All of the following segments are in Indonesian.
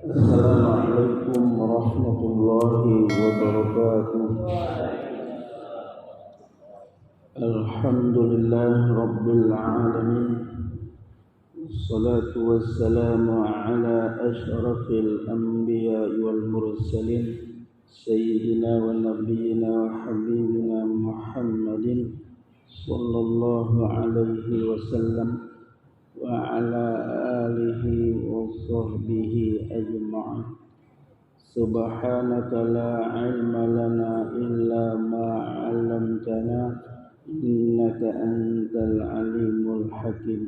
Assalamualaikum warahmatullahi wabarakatuh. Alhamdulillah rabbil alamin. Wassalatu wassalamu ala asyrafil anbiya'i wal mursalin sayyidina wa nabiyyina wa habibina Muhammadin sallallahu alaihi wasallam wa ala alihi wa sahbihi ajma'in. Subhanaka la ilma lana illa ma 'allamtana innaka antal alimul hakim.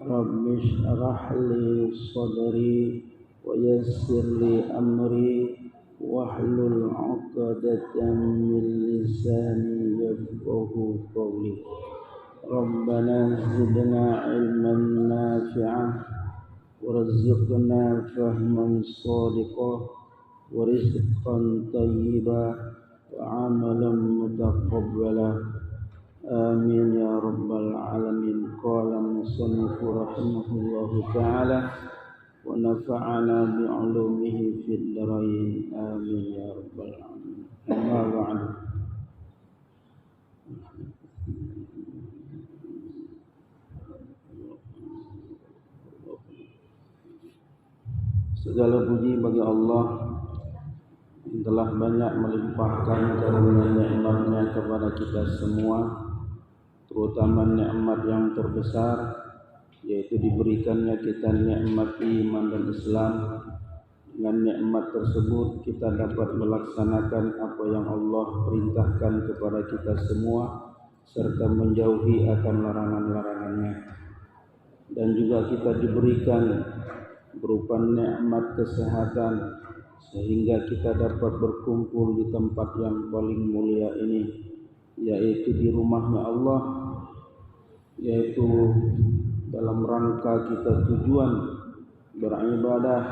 Rabbi shrah li sadri wa yassir li amri wahlul 'uqdatam min lisani yafqahu qawli. Rabbana zidna ilman nafi'an warzuqna fahman shadiqan wa rizqan tayyiban wa amalan mutaqabbala. Amin ya rabbal alamin. Qala musannifu rahimahullahu ta'ala wa nafa'ana bi'ulumihi fid dharain. Amin ya rabbal alamin. Amma ba'du. Segala puji bagi Allah yang telah banyak melimpahkan karunia nikmat-Nya kepada kita semua, terutama nikmat yang terbesar, yaitu diberikannya kita nikmat iman dan Islam. Dengan nikmat tersebut kita dapat melaksanakan apa yang Allah perintahkan kepada kita semua, serta menjauhi akan larangan-larangannya. Dan juga kita diberikan berupa nikmat kesehatan, sehingga kita dapat berkumpul di tempat yang paling mulia ini, yaitu di rumahnya Allah, yaitu dalam rangka kita tujuan beribadah,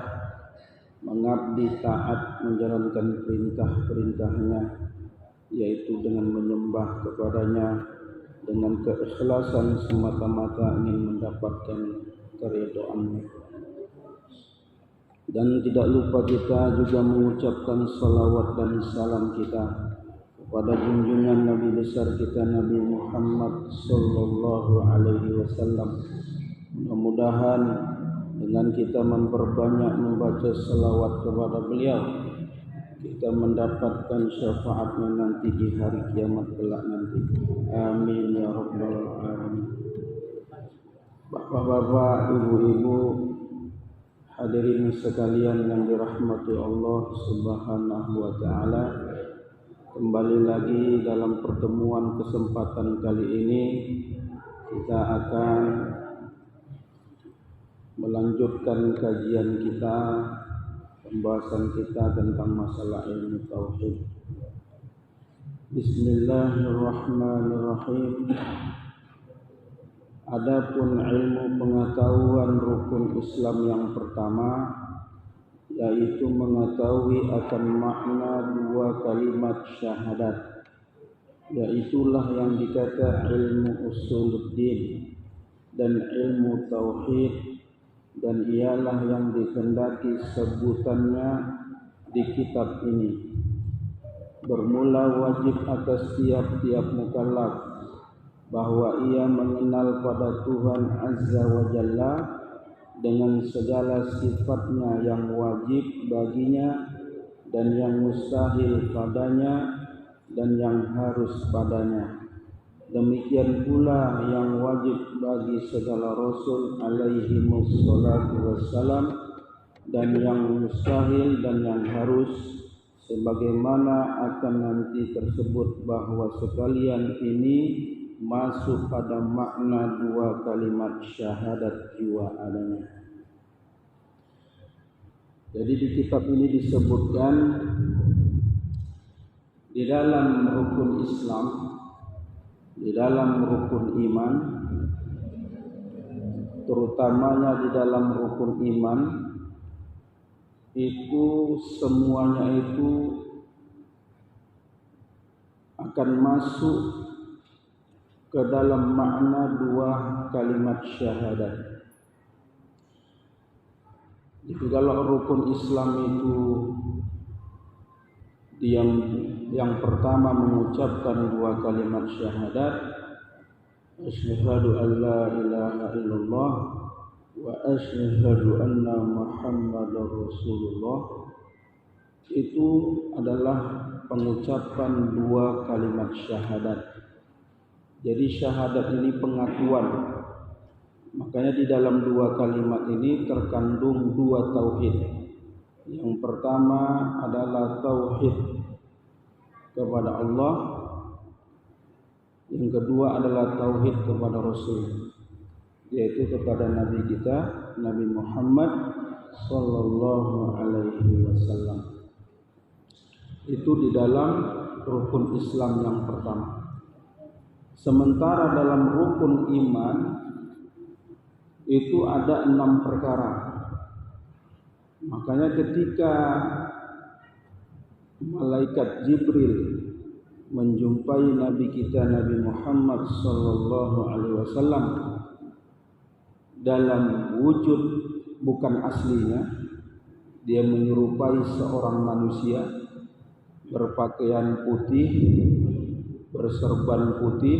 mengabdi taat, menjalankan perintah-perintahnya, yaitu dengan menyembah kepadanya dengan keikhlasan semata-mata ingin mendapatkan keridhaan-Nya. Dan tidak lupa kita juga mengucapkan salawat dan salam kita kepada junjungan Nabi besar kita, Nabi Muhammad sallallahu alaihi wasallam. Mudah-mudahan dengan kita memperbanyak membaca salawat kepada beliau, kita mendapatkan syafaatnya nanti di hari kiamat kelak nanti. Amin ya rabbal alamin. Bapak-bapak, ibu-ibu, hadirin sekalian yang dirahmati Allah Subhanahu wa taala, kembali lagi dalam pertemuan kesempatan kali ini kita akan melanjutkan kajian kita, pembahasan kita tentang masalah ilmu tauhid. Bismillahirrahmanirrahim. Adapun ilmu pengetahuan rukun Islam yang pertama, yaitu mengetahui akan makna dua kalimat syahadat, yaitulah yang dikata ilmu usuluddin dan ilmu tauhid, dan ialah yang dikehendaki sebutannya di kitab ini. Bermula wajib atas tiap-tiap mukallaf bahwa ia mengenal pada Tuhan Azza wa Jalla dengan segala sifatnya yang wajib baginya dan yang mustahil padanya dan yang harus padanya. Demikian pula yang wajib bagi segala Rasul alaihi wassalatu wassalam, dan yang mustahil dan yang harus, sebagaimana akan nanti tersebut bahwa sekalian ini masuk pada makna dua kalimat syahadat jua adanya. Jadi di kitab ini disebutkan di dalam rukun Islam, di dalam rukun iman, terutamanya di dalam rukun iman, itu semuanya itu akan masuk ke dalam makna dua kalimat syahadat. Jadi kalau rukun Islam itu yang pertama mengucapkan 2 kalimat syahadat, asyhadu an la ilaha illallah wa asyhadu anna muhammadar rasulullah, itu adalah pengucapan 2 kalimat syahadat. Jadi syahadat ini pengakuan. Makanya di dalam 2 kalimat ini terkandung 2 tauhid. Yang pertama adalah tauhid kepada Allah, yang kedua adalah tauhid kepada Rasul, yaitu kepada Nabi kita, Nabi Muhammad sallallahu alaihi wasallam. Itu di dalam rukun Islam yang pertama. Sementara dalam rukun iman itu ada 6 perkara. Makanya ketika malaikat Jibril menjumpai Nabi kita Nabi Muhammad sallallahu alaihi wasallam dalam wujud bukan aslinya, dia menyerupai seorang manusia berpakaian putih, berserban putih,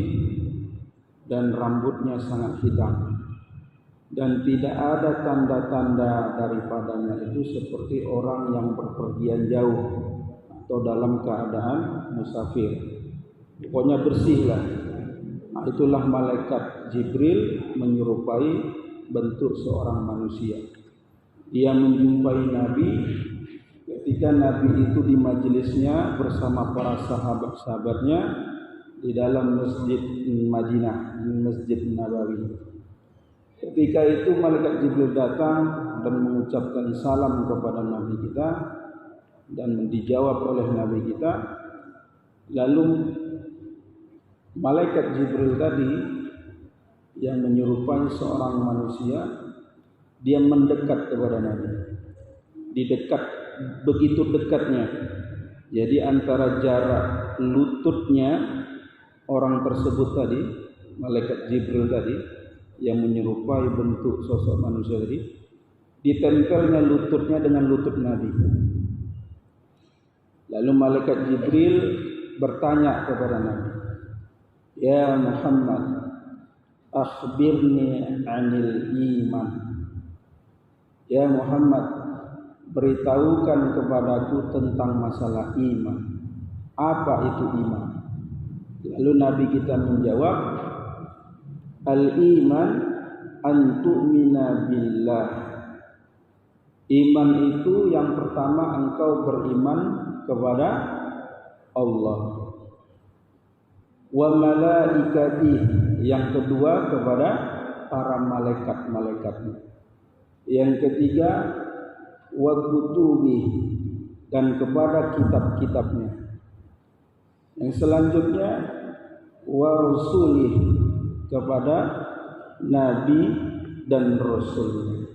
dan rambutnya sangat hitam. Dan tidak ada tanda-tanda daripadanya itu seperti orang yang berpergian jauh atau dalam keadaan musafir. Pokoknya bersih lah. Nah, itulah malaikat Jibril menyerupai bentuk seorang manusia. Dia menjumpai Nabi ketika Nabi itu di majelisnya bersama para sahabat-sahabatnya di dalam Masjid Madinah, Masjid Nabawi. Ketika itu malaikat Jibril datang dan mengucapkan salam kepada Nabi kita dan dijawab oleh Nabi kita. Lalu malaikat Jibril tadi yang menyerupai seorang manusia, dia mendekat kepada Nabi. Didekat, begitu dekatnya. Jadi antara jarak lututnya orang tersebut tadi, malaikat Jibril tadi yang menyerupai bentuk sosok manusia tadi, ditempelnya lututnya dengan lutut Nabi. Lalu malaikat Jibril bertanya kepada Nabi, "Ya Muhammad, akhbirni 'anil iman." Ya Muhammad, beritahukan kepadaku tentang masalah iman. Apa itu iman? Lalu Nabi kita menjawab, al-iman an tu'mina billah. Iman itu yang pertama engkau beriman kepada Allah. Wa malaikatih, yang kedua kepada para malaikat-malaikatnya. Yang ketiga wa kutubih, dan kepada kitab-kitabnya. Yang selanjutnya wa rusulih, kepada nabi dan rasulnya.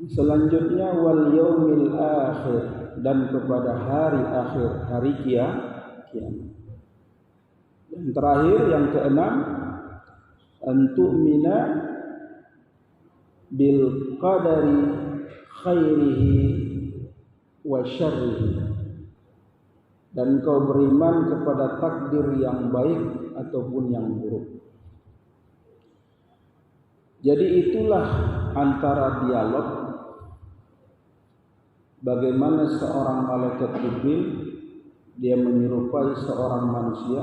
Selanjutnya wal yaumil akhir, dan kepada hari akhir, hari kiamat. Yang terakhir, yang keenam, antu'mina bil qadari khairihi wa syarrihi, dan kau beriman kepada takdir yang baik ataupun yang buruk. Jadi itulah antara dialog bagaimana seorang malaikat Jibril, dia menyerupai seorang manusia,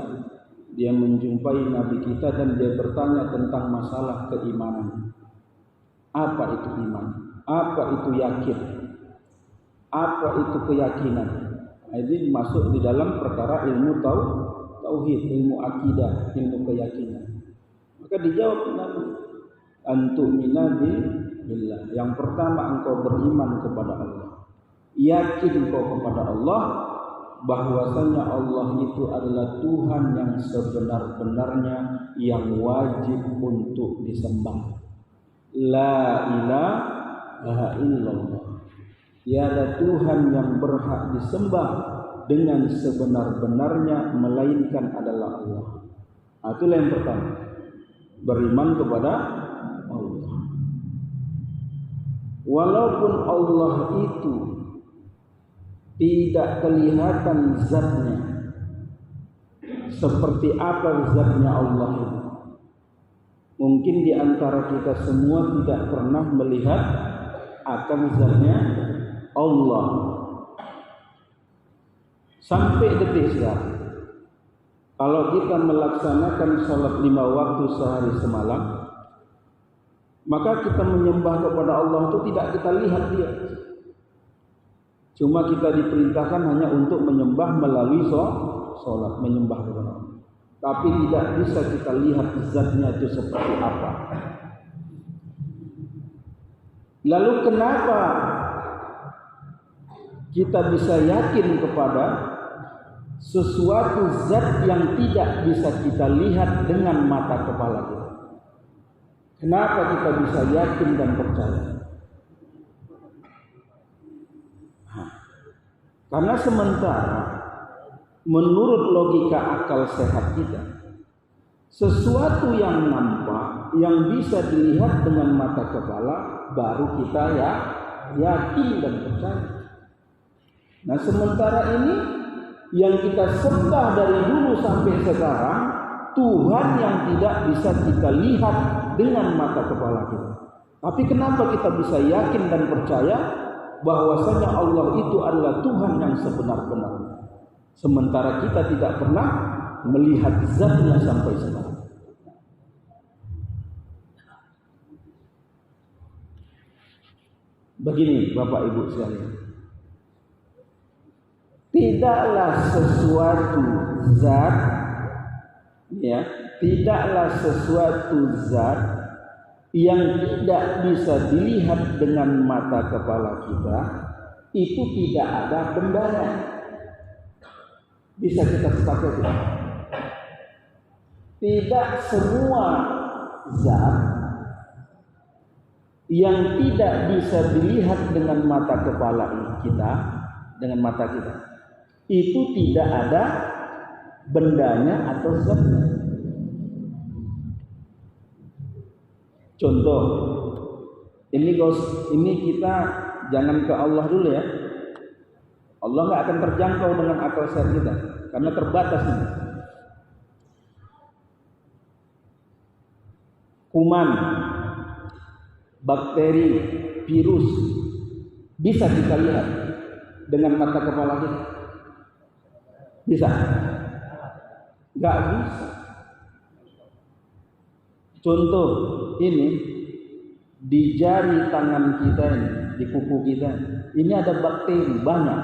dia menjumpai Nabi kita dan dia bertanya tentang masalah keimanan. Apa itu iman? Apa itu yakin? Apa itu keyakinan? Ini masuk di dalam perkara ilmu tauhid, ilmu akidah, ilmu keyakinan. Maka dijawab Nabi, antu'mina billah. Yang pertama engkau beriman kepada Allah. Yakin engkau kepada Allah bahwasanya Allah itu adalah Tuhan yang sebenar-benarnya, yang wajib untuk disembah. La ilaha illallah. Tiada Tuhan yang berhak disembah dengan sebenar-benarnya melainkan adalah Allah. Itulah yang pertama, beriman kepada Allah. walaupun Allah itu tidak kelihatan zatnya, seperti apa zatnya Allah itu. Mungkin di antara kita semua tidak pernah melihat akan zatnya Allah sampai detik sekarang. Kalau kita melaksanakan sholat 5 waktu sehari semalam, maka kita menyembah kepada Allah itu tidak kita lihat dia. Cuma kita diperintahkan hanya untuk menyembah melalui sholat, menyembah kepada Allah. Tapi tidak bisa kita lihat zatnya itu seperti apa. Lalu kenapa kita bisa yakin kepada sesuatu zat yang tidak bisa kita lihat dengan mata kepala kita? Kenapa kita bisa yakin dan percaya? Karena sementara menurut logika akal sehat kita, sesuatu yang nampak, yang bisa dilihat dengan mata kepala, baru kita yakin dan percaya. Nah, sementara ini yang kita sembah dari dulu sampai sekarang, Tuhan yang tidak bisa kita lihat dengan mata kepala kita. Tapi kenapa kita bisa yakin dan percaya bahwasanya Allah itu adalah Tuhan yang sebenar-benarnya, sementara kita tidak pernah melihat zatnya sampai sekarang? Begini Bapak Ibu sekalian, tidaklah sesuatu zat, tidaklah sesuatu zat yang tidak bisa dilihat dengan mata kepala kita itu tidak ada bendanya. Bisa kita sepakat ya? Tidak semua zat yang tidak bisa dilihat dengan mata kepala kita, dengan mata kita, itu tidak ada bendanya atau zatnya. Contoh, ini kita jangan ke Allah dulu ya. Allah nggak akan terjangkau dengan akal sehat kita karena terbatas ini. Kuman, bakteri, virus bisa kita lihat dengan mata kepala kita? Bisa? Nggak bisa. Contoh ini, di jari tangan kita ini, di kuku kita ini ada bakteri banyak,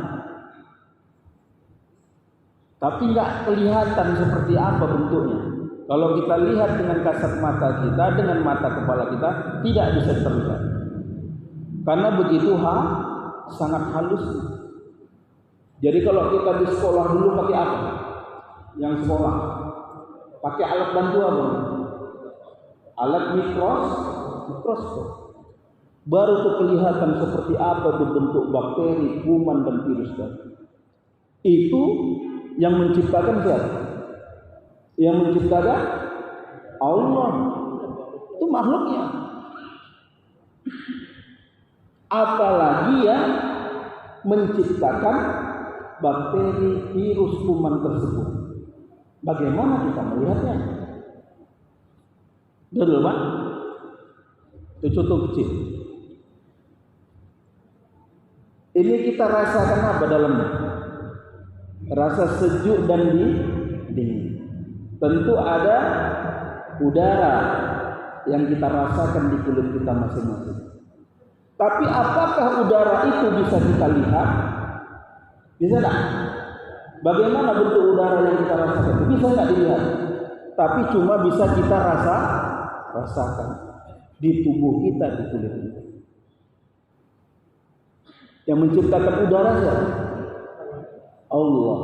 tapi nggak kelihatan seperti apa bentuknya. Kalau kita lihat dengan kasat mata kita, dengan mata kepala kita, tidak bisa terlihat. Karena begitu sangat halus. Jadi kalau kita di sekolah dulu pakai apa? Yang sekolah pakai alat bantu apa? Alat mikroskop. Baru tuh kelihatan seperti apa bentuk bakteri, kuman dan virus tadi. Itu yang menciptakan siapa? Yang menciptakan Allah. Itu makhluknya. Apalagi yang menciptakan bakteri, virus, kuman tersebut. Bagaimana kita melihatnya? Betul Pak? Itu contoh kecil. Ini kita rasakan apa dalamnya? Rasa sejuk dan dingin. Tentu ada udara yang kita rasakan di kulit kita masing-masing. Tapi apakah udara itu bisa kita lihat? Bisa tak? Bagaimana bentuk udara yang kita rasakan? Bisa tak dilihat? Tapi cuma bisa kita rasakan di tubuh kita, di kulit kita. Yang menciptakan udara siapa? Allah.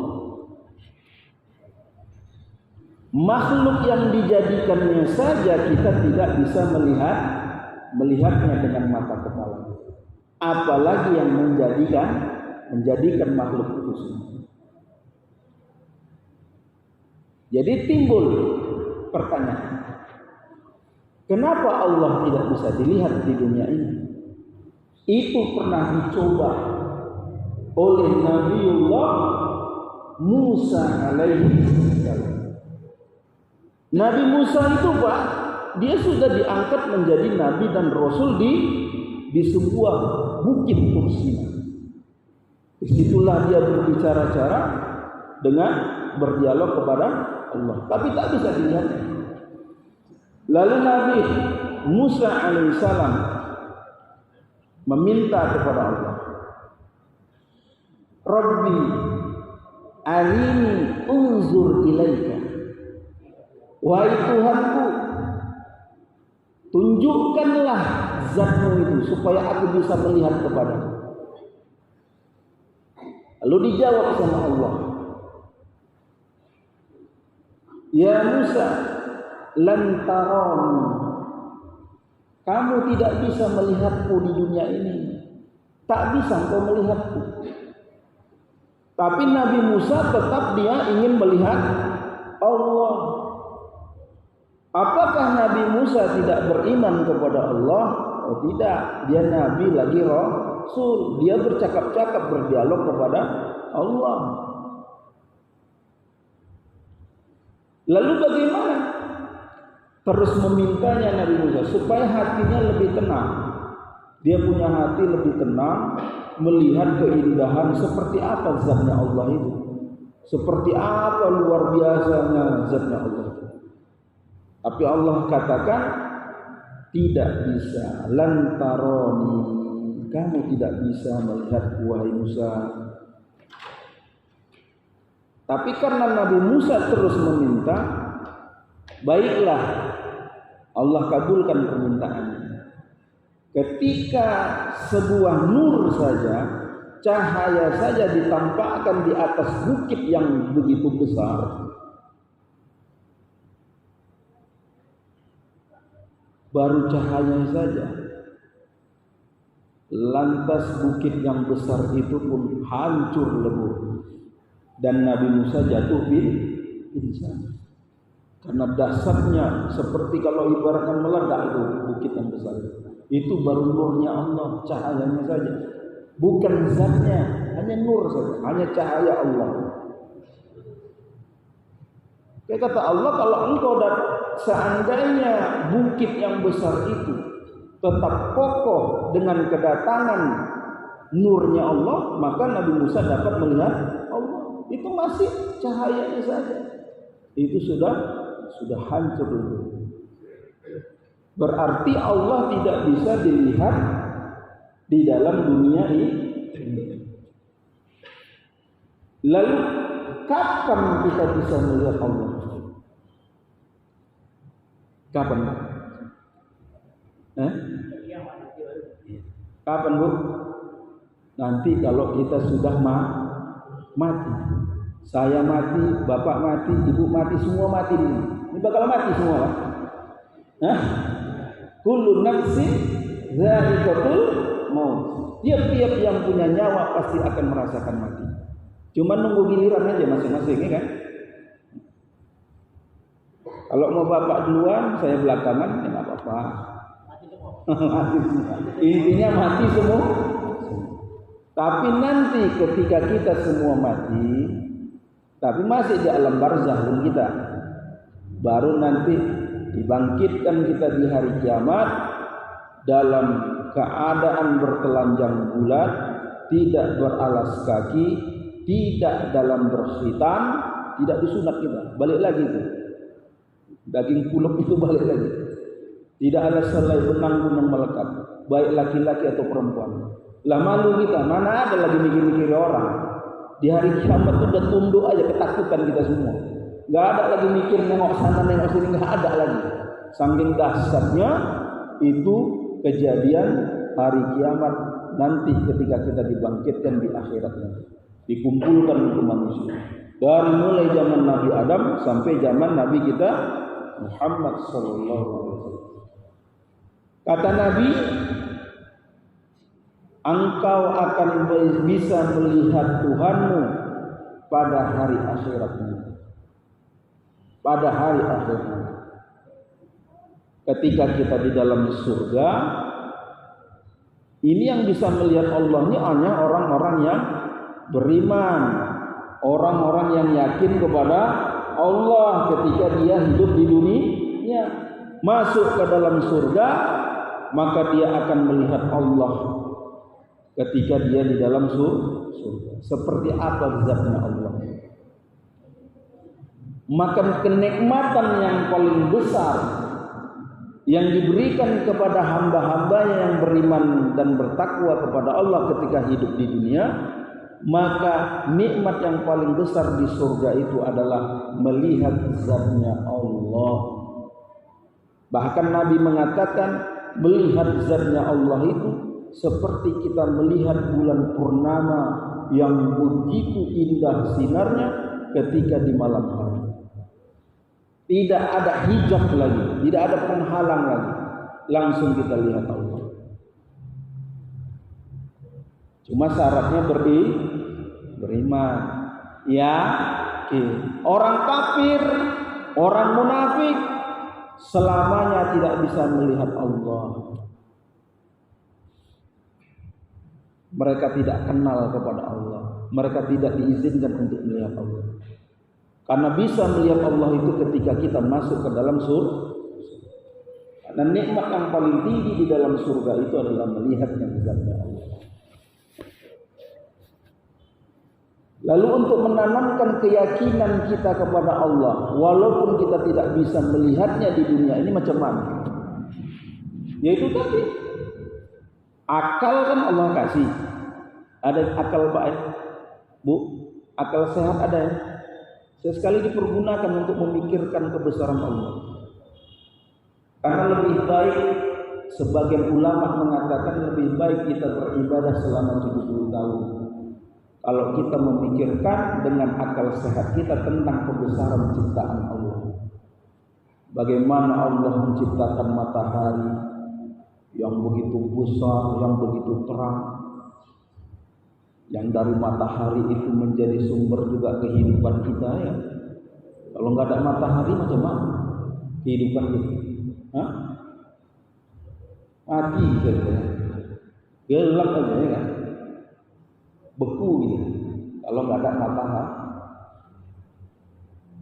Makhluk yang dijadikannya saja kita tidak bisa melihatnya dengan mata kepala. Apalagi yang menjadikan makhluk itu semua. Jadi timbul pertanyaan, kenapa Allah tidak bisa dilihat di dunia ini? itu pernah dicoba oleh Nabiullah Musa alaihi salam. Nabi Musa itu Pak, dia sudah diangkat menjadi nabi dan rasul di sebuah bukit Tur Sina. Disitulah dia berbicara-cara dengan berdialog kepada Allah, tapi tak bisa dilihat. Lalu Nabi Musa alaihissalam meminta kepada Allah, Rabbi arini unzur ilaika, wahai Tuhanku, tunjukkanlah zatmu itu supaya aku bisa melihat kepadamu. Lalu dijawab sama Allah, ya Musa, lan tarani, kamu tidak bisa melihatku di dunia ini, tak bisa engkau melihatku. Tapi Nabi Musa tetap dia ingin melihat Allah. Apakah Nabi Musa tidak beriman kepada Allah? Oh tidak, dia Nabi lagi Rasul. Dia bercakap-cakap, berdialog kepada Allah. Lalu bagaimana? Terus memintanya Nabi Musa supaya hatinya lebih tenang. Dia punya hati lebih tenang, melihat keindahan seperti apa zatnya Allah itu, seperti apa luar biasanya zatnya Allah. Tapi Allah katakan tidak bisa, lan taroni, kamu tidak bisa melihat wahai Musa. Tapi karena Nabi Musa terus meminta, baiklah, Allah kabulkan permintaannya. Ketika sebuah nur saja, cahaya saja ditampakkan di atas bukit yang begitu besar, baru cahaya saja, lantas bukit yang besar itu pun hancur lebur dan Nabi Musa jatuh pingsan. Karena dasarnya seperti kalau ibaratkan meledak itu bukit yang besar. Itu baru nurnya Allah, cahayanya saja, bukan zatnya, hanya nur saja, hanya cahaya Allah. Kata Allah, kalau engkau seandainya bukit yang besar itu tetap kokoh dengan kedatangan nurnya Allah, maka Nabi Musa dapat melihat Allah. Itu masih cahayanya saja, itu sudah hancur itu. Berarti Allah tidak bisa dilihat di dalam dunia ini. Lalu kapan kita bisa melihat Allah? Kapan? Kapan Bu? Nanti kalau kita sudah mati. Saya mati, bapak mati, ibu mati, semua mati ini. Ini bakal mati semua Pak. Kullu nafsin dha'iqatul maut. Tiap-tiap yang punya nyawa pasti akan merasakan mati. Cuma nunggu giliran aja masing-masing, ya kan? Kalau mau bapak duluan, saya belakangan, ya nggak apa-apa. Intinya mati semua. Tapi nanti ketika kita semua mati, tapi masih di alam barzakh kita, baru nanti dibangkitkan kita di hari kiamat dalam keadaan bertelanjang bulat, tidak beralas kaki, tidak dalam berkhitan, tidak disunat kita, balik lagi itu. Daging pulup itu balik lagi. Tidak ada selai benang pun yang melekat, baik laki-laki atau perempuan. Lah malu kita, mana ada lagi mikir-mikir orang. Di hari kiamat itu udah tunduk aja, ketakutan kita semua. Gak ada lagi mikir nengok sana nengok sini, gak ada lagi. Saking dahsyatnya itu kejadian hari kiamat nanti ketika kita dibangkitkan di akhirat nanti, dikumpulkan untuk manusia. Dari mulai zaman Nabi Adam sampai zaman Nabi kita Muhammad sallallahu alaihi wasallam. Kata Nabi, engkau akan bisa melihat Tuhanmu pada hari akhirat nanti. Pada hari akhir nanti. Ketika kita di dalam surga, Ini yang bisa melihat Allah ini hanya orang-orang yang beriman, orang-orang yang yakin kepada Allah ketika dia hidup di dunia, masuk ke dalam surga, maka dia akan melihat Allah ketika dia di dalam surga. Seperti apa zatnya Allah? Maka kenikmatan yang paling besar yang diberikan kepada hamba-hambanya yang beriman dan bertakwa kepada Allah ketika hidup di dunia, maka nikmat yang paling besar di surga itu adalah melihat zatnya Allah. Bahkan Nabi mengatakan melihat zatnya Allah itu seperti kita melihat bulan purnama yang begitu indah sinarnya ketika di malam hari. Tidak ada hijab lagi, tidak ada penghalang lagi. Langsung kita lihat Allah. Cuma syaratnya beriman. Ya, orang kafir, orang munafik selamanya tidak bisa melihat Allah. Mereka tidak kenal kepada Allah. Mereka tidak diizinkan untuk melihat Allah. Karena bisa melihat Allah itu ketika kita masuk ke dalam surga. Dan nikmat yang paling tinggi di dalam surga itu adalah melihat yang zatnya Allah. Lalu untuk menanamkan keyakinan kita kepada Allah, walaupun kita tidak bisa melihatnya di dunia ini, macam mana? Yaitu tadi, akal kan Allah kasih. Ada akal baik, Bu, akal sehat ada ya. Sesekali dipergunakan untuk memikirkan kebesaran Allah. Karena lebih baik, sebagian ulama mengatakan lebih baik kita beribadah selama 70 tahun. Kalau kita memikirkan dengan akal sehat kita tentang kebesaran ciptaan Allah. Bagaimana Allah menciptakan matahari yang begitu besar, yang begitu terang. Yang dari matahari itu menjadi sumber juga kehidupan kita ya. Kalau nggak ada matahari macam mana kehidupan kita? Hah? Mati saja. Gelap aja ya kan? Beku gitu. Kalau nggak ada matahari.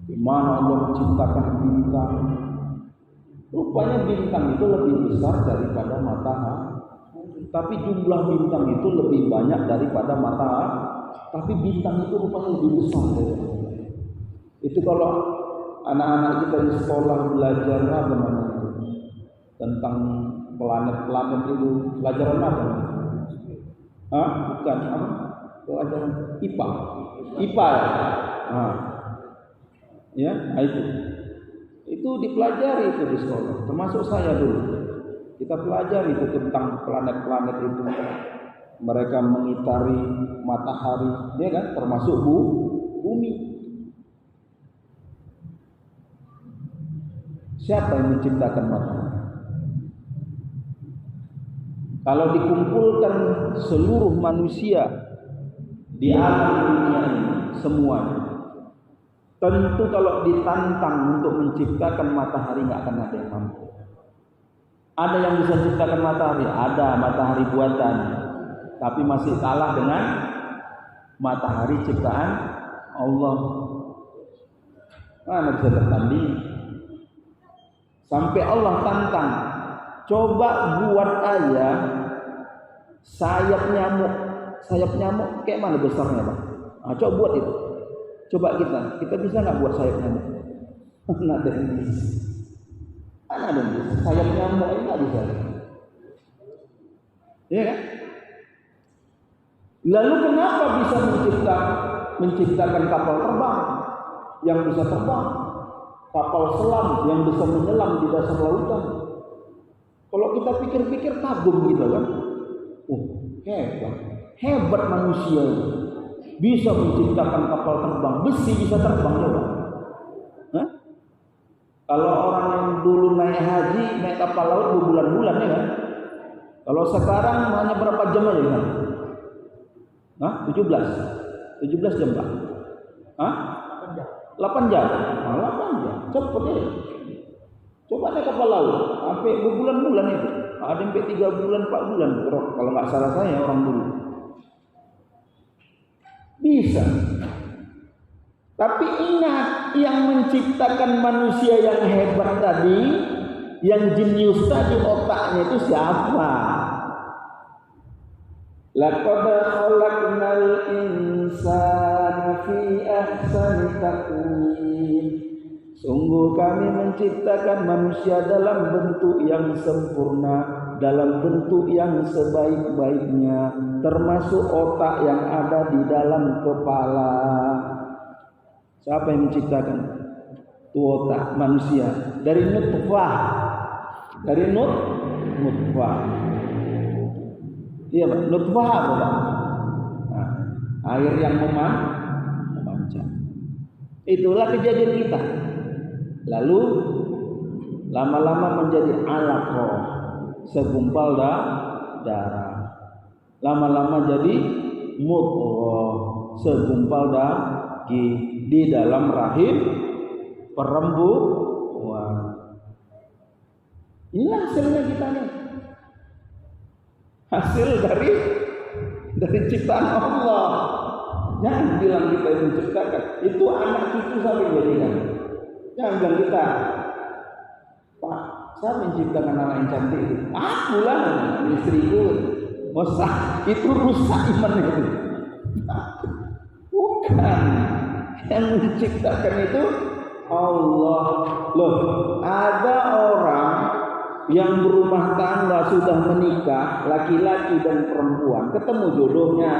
Di mana Allah menciptakan bintang? Rupanya bintang itu lebih besar daripada matahari. Tapi jumlah bintang itu lebih banyak daripada matahari. Tapi bintang itu rupanya lebih besar. Itu kalau anak-anak kita di sekolah belajar apa namanya tentang planet-planet itu, pelajaran apa? Hah? Bukan apa? Pelajaran IPA. IPA ya. Ya, itu dipelajari itu di sekolah. Termasuk saya dulu. Kita pelajari itu tentang planet-planet itu. Mereka mengitari matahari, ya kan? Termasuk bumi. Siapa yang menciptakan matahari? Kalau dikumpulkan seluruh manusia di alam dunia ini semuanya, tentu kalau ditantang untuk menciptakan matahari nggak akan ada yang mampu. Ada yang bisa menciptakan matahari, ada matahari buatan, tapi masih kalah dengan matahari ciptaan Allah. Mana bisa bertanding? Sampai Allah tantang, coba buat aja sayap nyamuk kayak mana besarnya Pak? Nah, coba buat itu. Coba kita bisa nggak buat sayap nyamuk? Nggak ada yang bisa. Ada yang bisa. Sayap nyamuk ini nggak bisa. Iya kan? Lalu kenapa bisa menciptakan kapal terbang yang bisa terbang? Kapal selam yang bisa menyelam di dasar lautan. Kalau kita pikir-pikir kagum gitu kan. Hebat manusia bisa menciptakan kapal terbang, besi bisa terbang coba. Hah? Kalau orang yang dulu naik haji, naik kapal laut berbulan-bulan ya kan. Kalau sekarang hanya berapa jam aja kan? 17 jam Pak. 8 jam. 8 jam. Cepet ya. Coba naik kapal laut, sampai berbulan-bulan itu. ada yang 3 bulan, 4 bulan. Kalau nggak salah saya orang dulu. Bisa. Tapi ingat, yang menciptakan manusia yang hebat tadi, yang jenius tadi otaknya itu siapa? Laqad khalaqnal insana fi ahsani taqwim. Sungguh kami menciptakan manusia dalam bentuk yang sempurna, dalam bentuk yang sebaik-baiknya, termasuk otak yang ada di dalam kepala. Siapa yang menciptakan? Itu otak manusia dari nutfah. Dari nutfah. Iya, Pak. Nutfah apa, Pak? Nah, air yang memancar. Itulah kejadian kita. Lalu lama-lama menjadi alaqah, segumpal darah. Lama-lama jadi mudghah, segumpal daging di dalam rahim perempuan. Inilah hasilnya kita nih. Hasil dari ciptaan Allah. Jangan bilang kita yang menciptakan. Itu anak cucu sampai jadikan. Jangan bilang kita, Pak, saya menciptakan anak yang cantik itu. Aku lah, istriku. Masa itu rusak iman itu. Bukan. Yang menciptakan itu Allah. Loh, ada orang yang berumah tangga sudah menikah, laki-laki dan perempuan, ketemu jodohnya,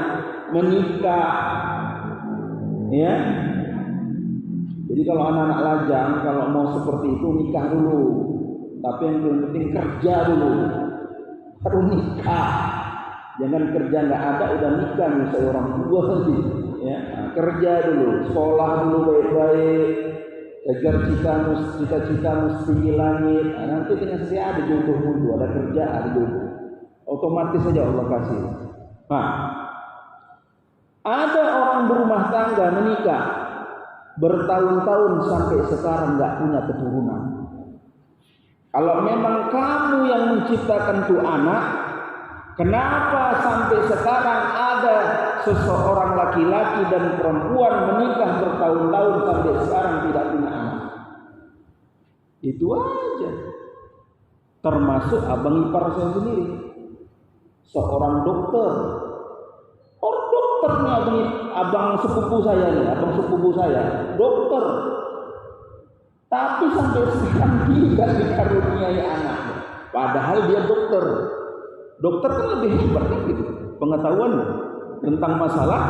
menikah, ya. Jadi kalau anak-anak lajang, kalau mau seperti itu nikah dulu. Tapi yang paling penting kerja dulu, baru nikah. Jangan kerja nggak ada udah nikah nih seorang tua sih, ya. Nah, kerja dulu, sekolah dulu baik-baik. Agar cita-cita mesti di langit. Nah, nanti dengan saya ada jodoh dulu, ada kerja, ada jodoh. Otomatis saja Allah kasih. Nah, ada orang berumah tangga menikah bertahun-tahun sampai sekarang nggak punya keturunan. Kalau memang kamu yang menciptakan tuh anak, kenapa sampai sekarang ada seseorang laki-laki dan perempuan menikah bertahun-tahun sampai sekarang tidak punya anak? Itu aja. Termasuk abang ipar saya sendiri, seorang dokter. Orang dokternya abang sepupu saya nih, abang sepupu saya, dokter. Tapi sampai sekarang tidak dikaruniai anak. Padahal dia dokter. Dokter kan lebih hebat kan gitu, pengetahuan tentang masalah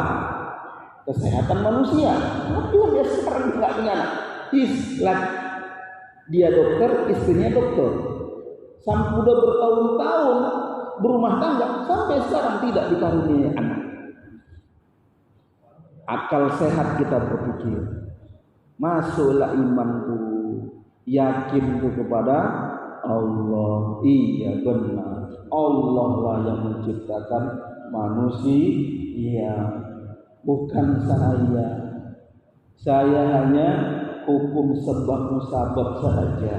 kesehatan manusia. Tapi dia sekarang nggak punya anak. Dia dokter, istrinya dokter. Sampai udah bertahun-tahun berumah tangga, sampai sekarang tidak dikaruniai anak. Akal sehat kita berpikir, masuklah imanku, yakinku kepada Allah. Iya benar, Allah lah yang menciptakan manusia, bukan saya. Saya hanya hukum sebab musabab saja.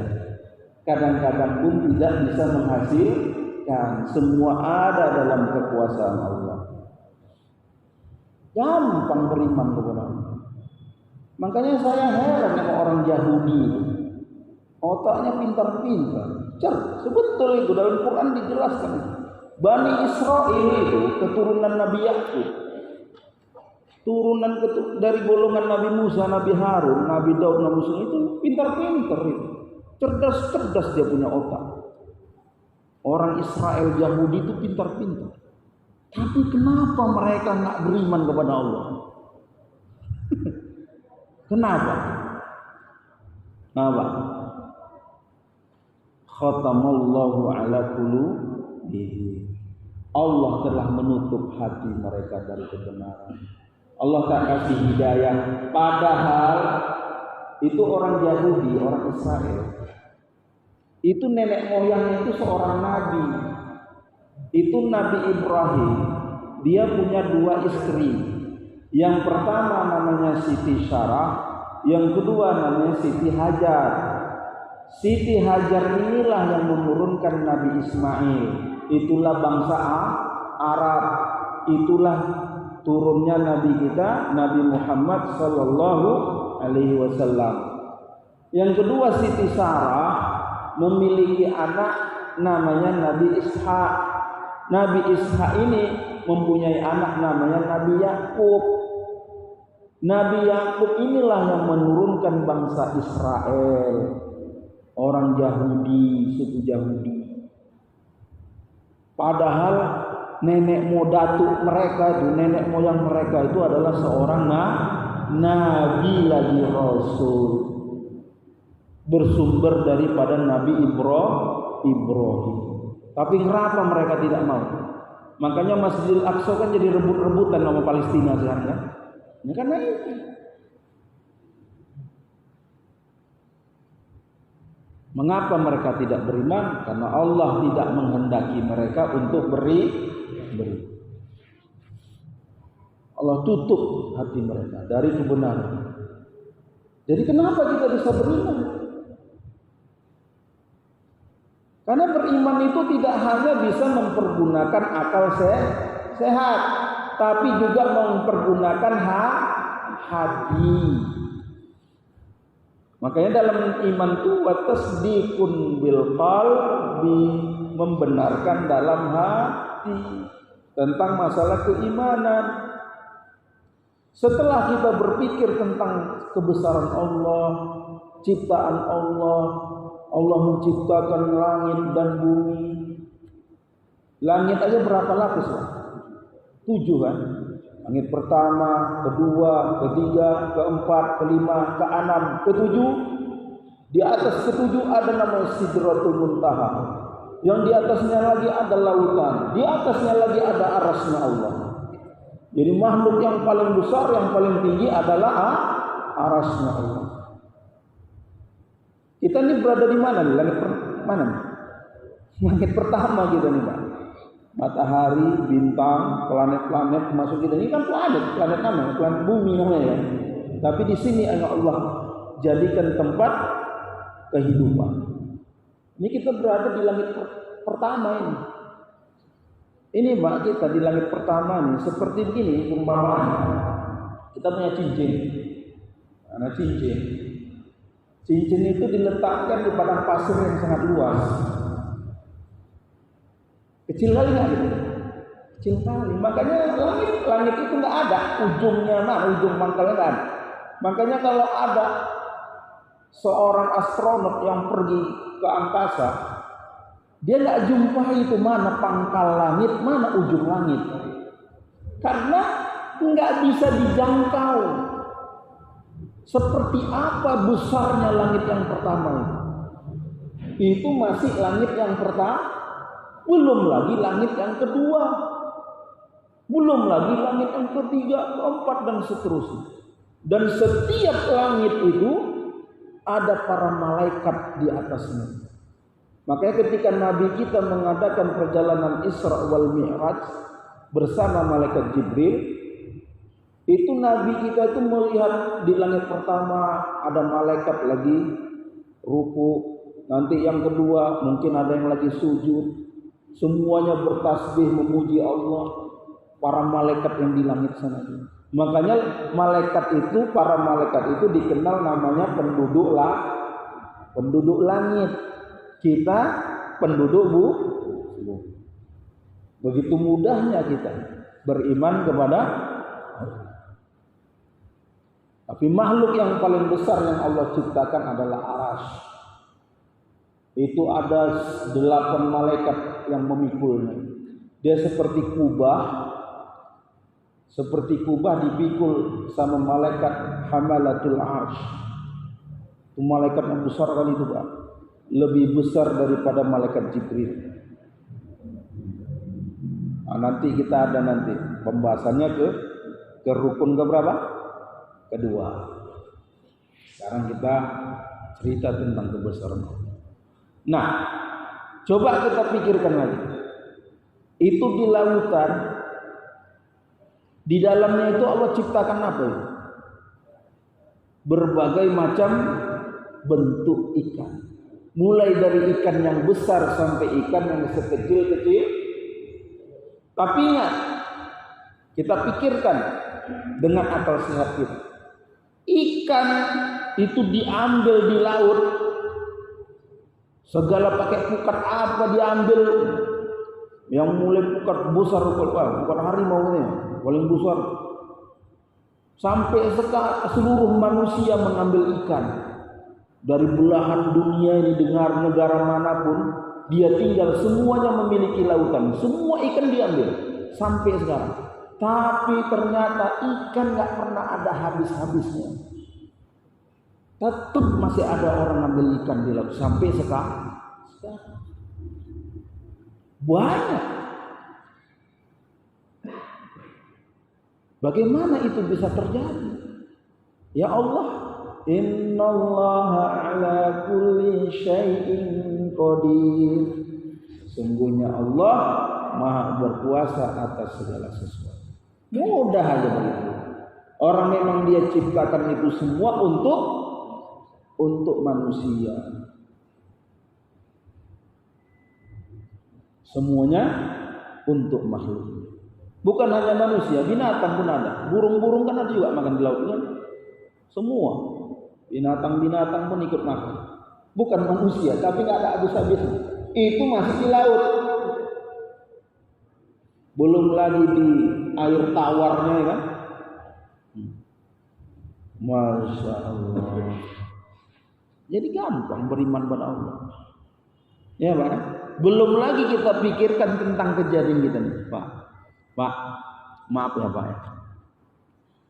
Kadang-kadang pun tidak bisa menghasilkan. Semua ada dalam kekuasaan Allah. Gampang beriman kepada Allah. Makanya saya heran sama orang Yahudi. Otaknya pintar-pintar. Sebetulnya itu dalam Quran dijelaskan. Bani Israel itu keturunan Nabi Yakub. Turunan dari golongan Nabi Musa, Nabi Harun, Nabi Daud, Nabi Musa itu pintar-pintar itu. Cerdas-cerdas dia punya otak. Orang Israel Yahudi itu pintar-pintar. Tapi kenapa mereka nggak beriman kepada Allah? Kenapa? Khatamallahu ala qulubihim. Allah telah menutup hati mereka dari kebenaran. Allah tak kasih hidayah. Padahal itu orang Yahudi, orang Israel. Itu nenek moyangnya itu seorang nabi. Itu Nabi Ibrahim. Dia punya 2 istri. Yang pertama namanya Siti Sarah, yang kedua namanya Siti Hajar. Siti Hajar inilah yang menurunkan Nabi Ismail. Itulah bangsa Arab. Itulah turunnya Nabi kita, Nabi Muhammad sallallahu alaihi wasallam. Yang kedua, Siti Sarah memiliki anak namanya Nabi Ishak. Nabi Ishak ini mempunyai anak namanya Nabi Yakub. Nabi Yakub inilah yang menurunkan bangsa Israel, orang Yahudi, suku Yahudi. Padahal nenek nenek moyang mereka itu adalah seorang nabi lagi rasul, bersumber daripada Nabi Ibrahim. Tapi kenapa mereka tidak mau? Makanya Masjidil Aqsa kan jadi rebut-rebutan sama Palestina sekarang kan? Ya karena itu. Mengapa mereka tidak beriman? Karena Allah tidak menghendaki mereka untuk beri. Allah tutup hati mereka dari kebenaran. Jadi kenapa kita bisa beriman? Karena beriman itu tidak hanya bisa mempergunakan akal sehat, tapi juga mempergunakan hati. Makanya dalam iman itu tasdiqun bil qalbi, membenarkan dalam hati tentang masalah keimanan. Setelah kita berpikir tentang kebesaran Allah, ciptaan Allah, Allah menciptakan langit dan bumi. Langit aja berapa lapis? 7 kan? Langit pertama, kedua, ketiga, keempat, kelima, keenam, ketujuh. Di atas ketujuh ada nama Sidratul Muntaha. Yang di atasnya lagi ada lautan. Di atasnya lagi ada arasnya Allah. Jadi makhluk yang paling besar, yang paling tinggi adalah arasnya Allah. Kita ini berada di mana nih? Langit mana nih? Langit pertama kita nih, Pak. Matahari, bintang, planet-planet masuk kita ini kan planet namanya, planet bumi namanya ya. Tapi di sini Allah jadikan tempat kehidupan. Ini kita berada di langit pertama ini. Ini Mbak, kita di langit pertama nih seperti begini umpamanya. Kita punya cincin. Nah, cincin itu diletakkan di padang pasir yang sangat luas. Kecil kali nggak gitu? Kecil kali. Makanya langit itu nggak ada ujungnya, ujung mangkalnya nggak ada. Makanya kalau ada seorang astronot yang pergi ke angkasa, dia nggak jumpai itu mana pangkal langit, mana ujung langit, karena nggak bisa dijangkau. Seperti apa besarnya langit yang pertama itu masih langit yang pertama. Belum lagi langit yang kedua, belum lagi langit yang ketiga, keempat dan seterusnya. Dan setiap langit itu ada para malaikat di atasnya. Makanya ketika Nabi kita mengadakan perjalanan Isra wal Mi'raj bersama malaikat Jibril, itu Nabi kita itu melihat di langit pertama ada malaikat lagi ruku, nanti yang kedua mungkin ada yang lagi sujud. Semuanya bertasbih memuji Allah, para malaikat yang di langit sana. Makanya para malaikat itu dikenal namanya penduduk langit. Kita penduduk bumi. Begitu mudahnya kita beriman kepada Allah. Tapi makhluk yang paling besar yang Allah ciptakan adalah arasy. Itu ada 8 malaikat yang memikulnya. Dia seperti kubah dipikul sama malaikat hamalatul arsy. Itu malaikat yang besar kali itu, Pak. Lebih besar daripada malaikat Jibril. Nah, nanti kita ada pembahasannya ke rukun keberapa? Kedua. Sekarang kita cerita tentang kebesaran Allah. Nah, coba kita pikirkan lagi. Itu di lautan, di dalamnya itu Allah ciptakan apa itu? Berbagai macam bentuk ikan. Mulai dari ikan yang besar sampai ikan yang sekecil-kecil. Tapi ingat, kita pikirkan dengan akal sehat kita. Ikan itu diambil di laut, segala pakai pukat apa diambil, yang mulai pukat besar, pukat harimau ini paling besar, sampai seluruh manusia mengambil ikan dari belahan dunia ini, dengar negara manapun dia tinggal, semuanya memiliki lautan, semua ikan diambil sampai sekarang. Tapi ternyata ikan nggak pernah ada habis-habisnya. Tetap masih ada orang ambil ikan di laut sampai sekarang. Banyak. Bagaimana itu bisa terjadi? Ya Allah, innallaha ala kulli syai'in qadir. Sungguhnya Allah Maha berkuasa atas segala sesuatu. Mudah aja begitu. Orang memang dia ciptakan itu semua untuk manusia. Semuanya untuk makhluk. Bukan hanya manusia, binatang pun ada. Burung-burung kan ada juga makan di laut kan? Semua. Binatang-binatang pun ikut makan. Bukan manusia, tapi nggak ada habis-habisnya. Itu masih di laut. Belum lagi di air tawarnya kan? Masya Allah. Jadi gampang beriman pada Allah. Ya Pak. Belum lagi kita pikirkan tentang kejadian kita nih Pak. Pak, maaf ya Pak ya.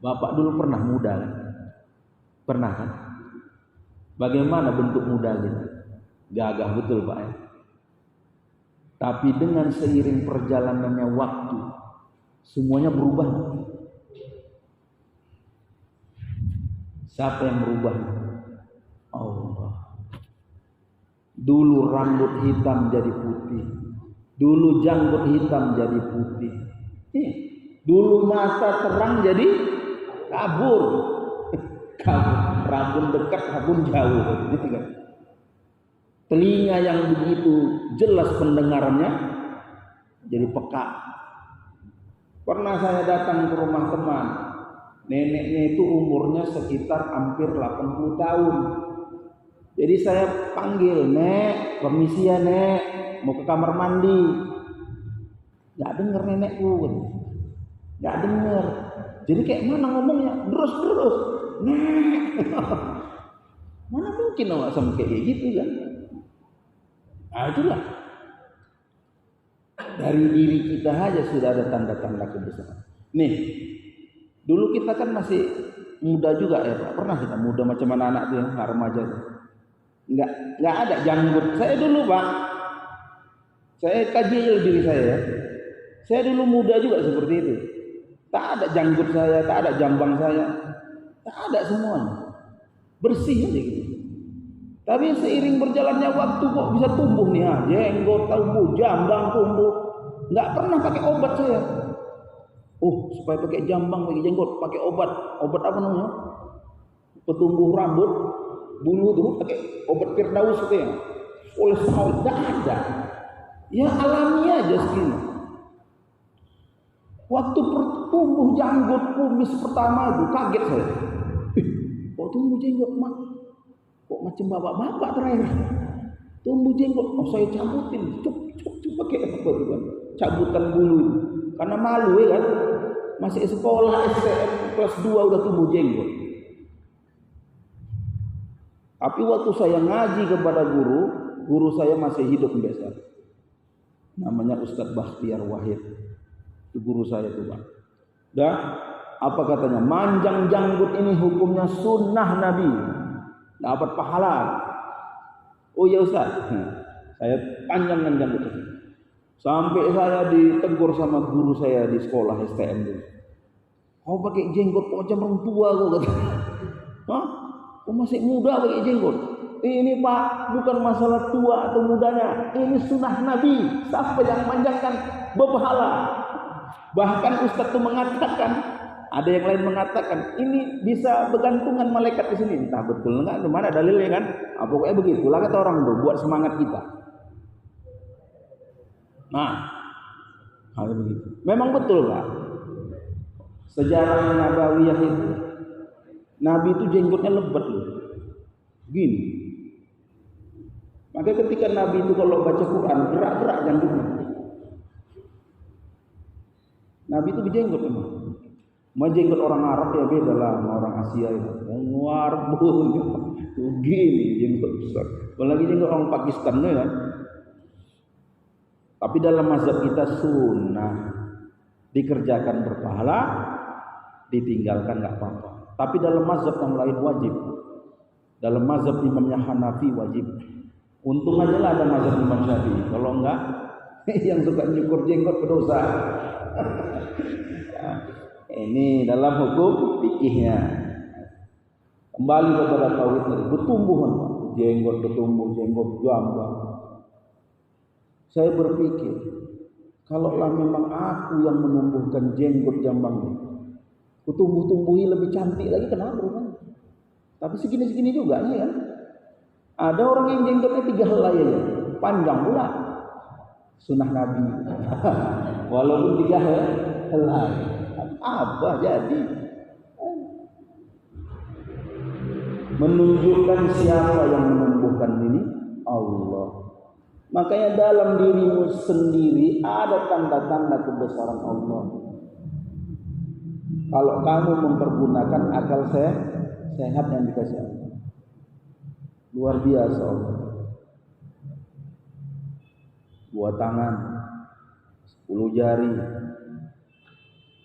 Bapak dulu pernah muda kan? Pernah kan? Bagaimana bentuk muda gitu? Gagah betul Pak ya. Tapi dengan seiring perjalanannya waktu, semuanya berubah. Siapa yang berubah? Allah. Dulu rambut hitam jadi putih. Dulu janggut hitam jadi putih. Dulu mata terang jadi kabur. Rambut dekat, rambut jauh. Gitu kan? Telinga yang begitu jelas pendengarannya jadi peka. Pernah saya datang ke rumah teman, neneknya itu umurnya sekitar hampir 80 tahun. Jadi saya panggil, "Nek, permisi ya Nek, mau ke kamar mandi." Gak denger nenekku, gak denger. Jadi kayak mana ngomongnya? Terus, Nek. Mana mungkin awak sama kayak gitu kan? Nah itulah, dari diri kita aja sudah ada tanda-tanda kebesaran. Nih, dulu kita kan masih muda juga ya Pak. Pernah kita muda macam anak-anak tuh yang remaja tuh. Nggak ada janggut. Saya dulu Pak, saya kaji diri saya ya. Saya dulu muda juga seperti itu. Tak ada janggut saya, tak ada jambang saya, tak ada semuanya. Bersih aja gitu. Tapi seiring berjalannya waktu kok bisa tumbuh nih ya, jenggot tumbuh, jambang tumbuh. Nggak pernah pakai obat saya. Supaya pakai jambang, pakai jenggot, pakai obat. Obat apa namanya? Petumbuh rambut, bulu tuh pakai obat Firdaus itu ya. Oleh semua nggak ada. Ya alami aja segini. Waktu tumbuh janggut kumis pertama itu kaget saya. Kok tumbuh jenggot kok macam bapak-bapak terakhir. Tumbuh jenggot, saya cabutin, cuk pakai apa tuh kan? Cabutan bulu. Karena malu ya kan. Masih sekolah STM kelas 2 udah tumbuh jenggot. Tapi waktu saya ngaji kepada guru saya masih hidup biasa. Namanya Ustadz Bakhtiar Wahid. Itu guru saya tuh Pak. Dah, apa katanya? Manjang janggut ini hukumnya sunnah Nabi. Dapat pahala. Oh ya Ustaz, saya panjangkan janggut itu. Sampai saya ditegur sama guru saya di sekolah STM dulu. Kau pakai jenggot kok macam orang tua kau kata. Hah? Kau masih muda pakai jenggot? Ini Pak, bukan masalah tua atau mudanya. Ini sunnah Nabi. Siapa yang panjangkan berpahala. Bahkan Ustaz itu mengatakan Ada yang lain mengatakan ini bisa bergantungan malaikat di sini. Entah betul enggak, di mana dalilnya kan? Pokoknya begitulah kata orang tuh, buat semangat kita. Nah, hal begitu. Memang betul Pak. Sejarah Nabawiyah itu, Nabi itu jenggotnya lebat loh. Gini. Maka ketika Nabi itu kalau baca Quran gerak-gerak janggutnya. Nabi itu berjenggot memang. Jenggot orang Arab ya beda lah sama orang Asia itu. Orang Arab begini jenggot besar. Apalagi jenggot orang Pakistan ya kan. Tapi dalam mazhab kita sunnah, dikerjakan berpahala, ditinggalkan nggak apa-apa. Tapi dalam mazhab yang lain wajib. Dalam mazhab imamnya Hanafi wajib. Untung aja lah ada mazhab Imam Syafi'i. Kalau enggak, yang suka nyukur jenggot berdosa. Ini dalam hukum fikihnya. Kembali kepada tauhid tadi, bertumbuhan jenggot bertumbuh, jenggot jambang. Saya berpikir, kalaulah memang aku yang menumbuhkan jenggot jambang ini, kutumbuh-tumbuhi lebih cantik lagi, kenapa kan? Tapi segini-segini juga nih kan. Ada orang yang jenggotnya 3 helai aja, panjang pula. Sunnah Nabi. Walaupun 3 helai. Apa jadi? Menunjukkan siapa yang menumbuhkan ini? Allah. Makanya dalam dirimu sendiri ada tanda-tanda kebesaran Allah. Kalau kamu mempergunakan akal sehat yang dikasih Allah, luar biasa Allah. 2 tangan, 10 jari.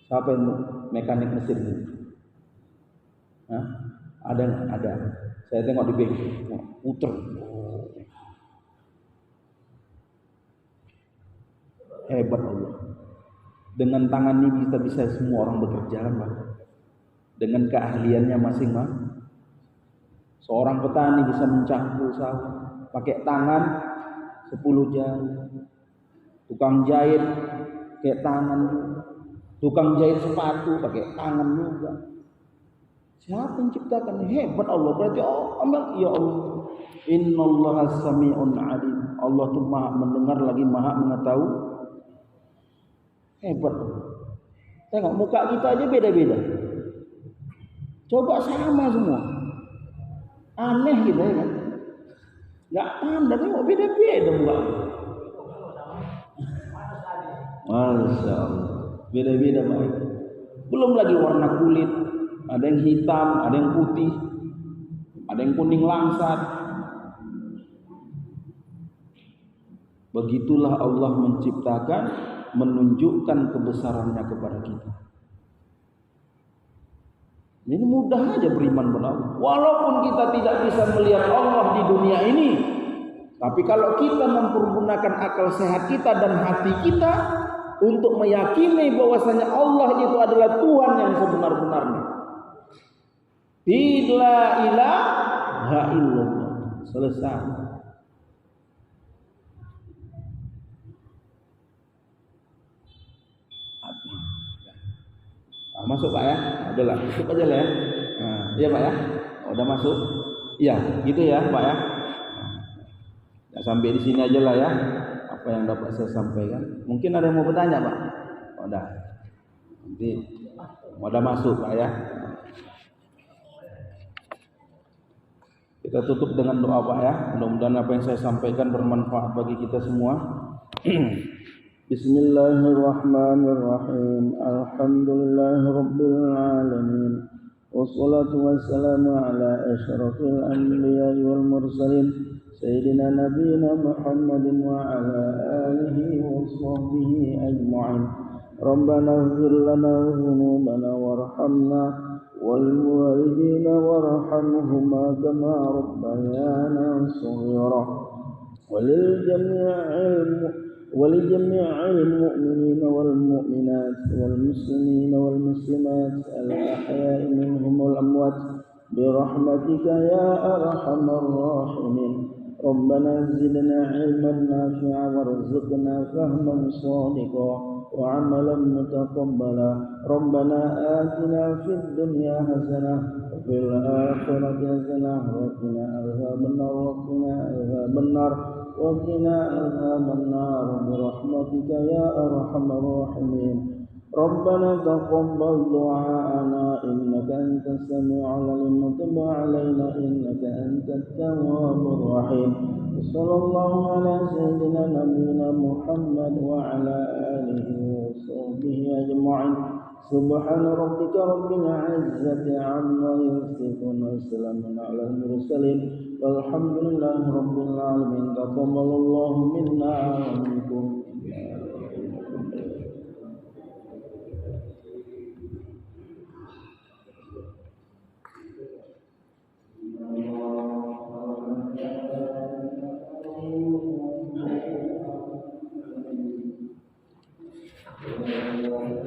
Siapa yang mekanik mesin ini? Hah? Ada. Saya tengok di bengkel, puter. Hebat Allah. Dengan tangan ini bisa semua orang bekerja kan Pak? Dengan keahliannya masing-masing. Seorang petani bisa mencangkul sawah pakai tangan 10 jari. Tukang jahit pakai tangan juga. Tukang jahit sepatu pakai tangan juga. Siapa yang ciptakan? Hebat Allah. Berarti ya Allah. Innallaha sami'un alim. Allah itu Maha mendengar lagi Maha mengetahui. Hebat. Tengok muka kita aja beda-beda. Coba sama semua. Aneh gitu ya kan. Enggak pandang, tengok beda-beda muka. Masya Allah. Beda-beda baik. Belum lagi warna kulit. Ada yang hitam, ada yang putih, ada yang kuning langsat. Begitulah Allah menciptakan, menunjukkan kebesarannya kepada kita. Ini mudah aja beriman kepada Allah. Walaupun kita tidak bisa melihat Allah di dunia ini, tapi kalau kita mempergunakan akal sehat kita dan hati kita untuk meyakini bahwasanya Allah itu adalah Tuhan yang sebenar-benarnya. La ilaha illallah. Selesai. Masuk Pak ya? Udahlah, tutup aja lah ya. Iya Pak ya? Udah masuk? Iya, gitu ya Pak ya. Ya, sampai di sini aja lah ya. Apa yang dapat saya sampaikan. Mungkin ada yang mau bertanya Pak? Udah. Nanti udah masuk Pak ya. Kita tutup dengan doa Pak ya. Mudah-mudahan apa yang saya sampaikan bermanfaat bagi kita semua. Bismillahirrahmanirrahim. Alhamdulillahirabbil alamin. Wassalatu wassalamu ala asyrafil anbiya'i wal mursalin sayyidina nabiyina Muhammadin wa ala alihi wa sahbihi ajma'in. Rabbana ighfir lana dhunubana warhamna والوالدين وارحمهما كما ربيانا صغيرا ولجميع المؤمنين والمؤمنات والمسلمين والمسلمات الأحياء منهم والأموات برحمتك يا أرحم الراحمين. ربنا زدنا علما نافعا وارزقنا فهما صادقا وعملا متقبلا ربنا آتنا في الدنيا حسنة وفي الآخرة حسنة وقنا عذاب النار برحمتك يا أرحم الراحمين ربنا تقبل دعاءنا إنك أنت السميع العليم وتب علينا إنك أنت التواب الرحيم صلى الله على سيدنا نبينا محمد وعلى آله وصحبه أجمعين سبحان ربك رب العزة عما يصفون وسلام على المرسلين والحمد لله رب العالمين تقبل الله منا ومنكم Thank you.